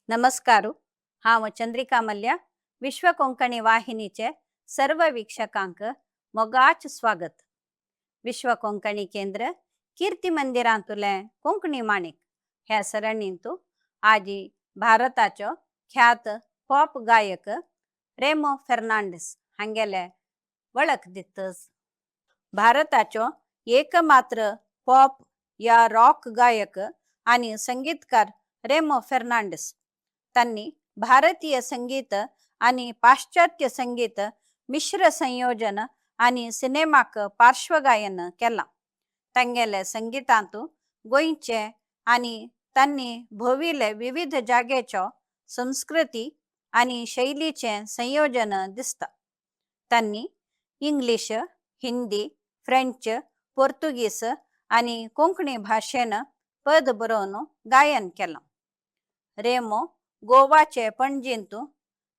नमस्कार. हांव चंद्रिका मल्ल्या. विश्व कोंकणी वाहिनीचे सर्व वीक्षकांक मोगाच स्वागत. विश्व कोंकणी केंद्र कीर्ती मंदिरांतुले कोंकणी माणिक ह्या सरणींतू आजी भारताचो ख्यात पॉप गायक रेमो फर्नांडिस हांगेले वळख दितस. भारताचो एकमात्र पॉप या रॉक गायक आणि संगीतकार रेमो फर्नांडिस त्यांनी भारतीय संगीत आणि पाश्चात्य संगीत मिश्र संयोजन आणि सिनेमाक पार्श्वगायन केला. तांगेले संगीतांतू गोंयचे आणि त्यांनी भोविले विविध जागेचो संस्कृती आणि शैलीचे संयोजन दिसता. त्यांनी इंग्लिश, हिंदी, फ्रेंच, पोर्तुगीज आणि कोंकणी भाषेन पद बरोवन गायन केला. रेमो गोवाचे पणजींतू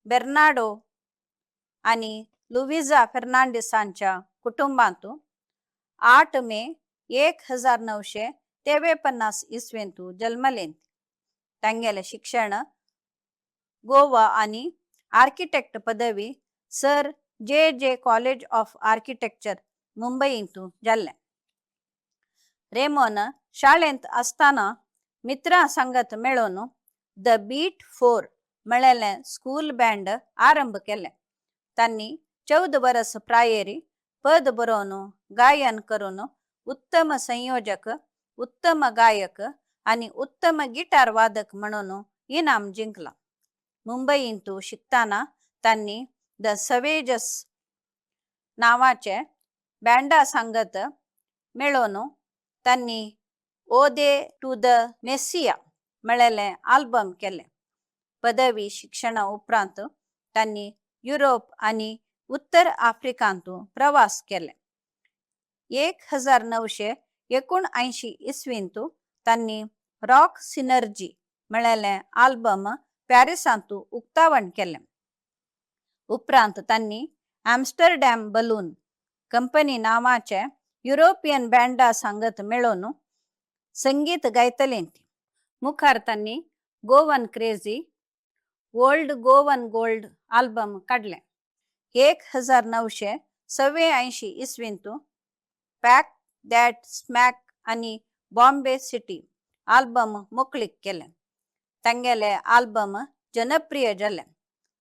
बेर्नाडो आणि लुइजा फर्नांडिसांच्या कुटुंबांतू 8 मे 1953 इसवेंतू जल्मलें. तांगेले शिक्षण गोवा आणि आर्किटेक्ट पदवी सर जे कॉलेज ऑफ आर्किटेक्चर मुंबईंतू जाल्ले. रेमोन शाळेंत असताना मित्रां संगत मेळून द बीट 4 म्हळेले स्कूल बँड आरंभ केले. त्यांनी 14 वर्स प्रायेरी पद बरोवन गायन करून उत्तम संयोजक, उत्तम गायक आणि उत्तम गिटार वादक म्हणून इनाम जिंकला. मुंबईंतू शिकताना त्यांनी द सवेजस नावाचे बँडा संगत मेळून त्यांनी ओदे टू द मेसिया म्हळेले आल्बम केले. पदवी शिक्षण उपरांत त्यांनी युरोप आणि उत्तर आफ्रिकांतू प्रवास केले. 1979 इसवींतू त्यांनी रॉक सिनर्जी म्हळेले आल्बम पॅरिसांतू उक्तावण केले. उपरांत त्यांनी एम्स्टरडॅम बलून कंपनी नावाचे युरोपियन बँडा संगत मेळून संगीत गायतलें. मुखार त्यांनी Goan crazy, old Goan gold album काढले. 1986 इसवींतू पॅक दॅट स्मॅक आणि बॉम्बे सिटी आल्बम मोकळीक केले. तांगेले आल्बम जनप्रिय जाले.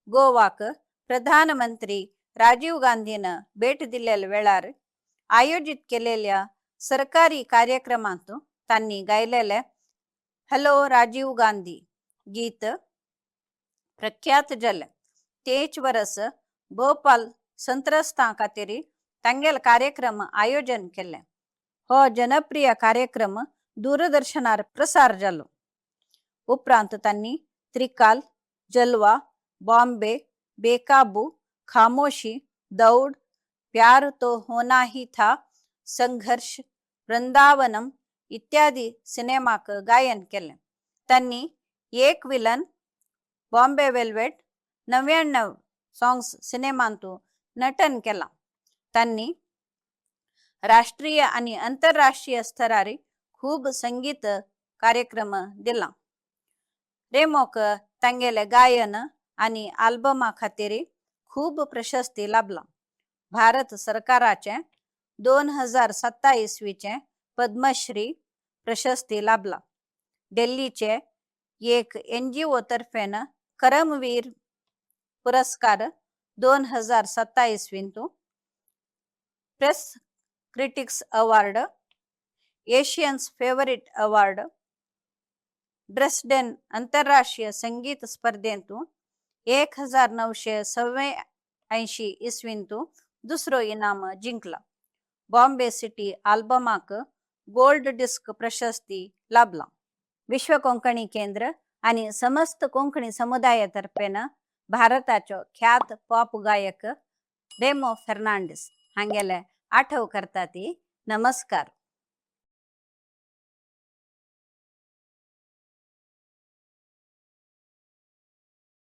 गोवाक प्रधानमंत्री राजीव गांधीन भेट दिलेल्या वेळार आयोजित केलेल्या सरकारी कार्यक्रमांत त्यांनी गायलेले हॅलो राजीव गांधी गीत प्रख्यात जाले. तेच वर्स भोपाल संत्रस्तां खातीर तांगेले कार्यक्रम आयोजन केले. हो जनप्रिय कार्यक्रम दूरदर्शनार प्रसार जालो. उपरांत त्यांनी त्रिकाल, जलवा, बॉम्बे, बेकाबू, खामोशी, दौड़, प्यार तो होना ही था, संघर्ष, वृंदावनम इत्यादी सिनेमाक गायन केले. त्यांनी एक विलन, बॉम्बे वेल्वेट, 99 सॉंग्स सिनेमांतू नटन केला. त्यांनी राष्ट्रीय आणि आंतरराष्ट्रीय स्तरारी खूब संगीत कार्यक्रम दिला. रेमोक तांगेले गायन आणि आल्बमा खातीर खूब प्रशस्ती लाभला. भारत सरकाराचे 2027 पद्मश्री प्रशस्ती लाभला. दिल्लीचे एक NGO तर्फेन करमवीर पुरस्कार 2027 press critics award, Asians favourite award, Dresden आंतरराष्ट्रीय संगीत स्पर्धेंतू 1987 इसवींतू दुसरो इनाम जिंकला. बॉम्बे सिटी आल्बमाक गोल्ड डिस्क प्रशस्ती लाभला. विश्व कोंकणी केंद्र आणि समस्त कोंकणी समुदायातर्फेन भारताचो ख्यात पॉप गायक रेमो फर्नांडिस हांगेले आठव करता ती नमस्कार.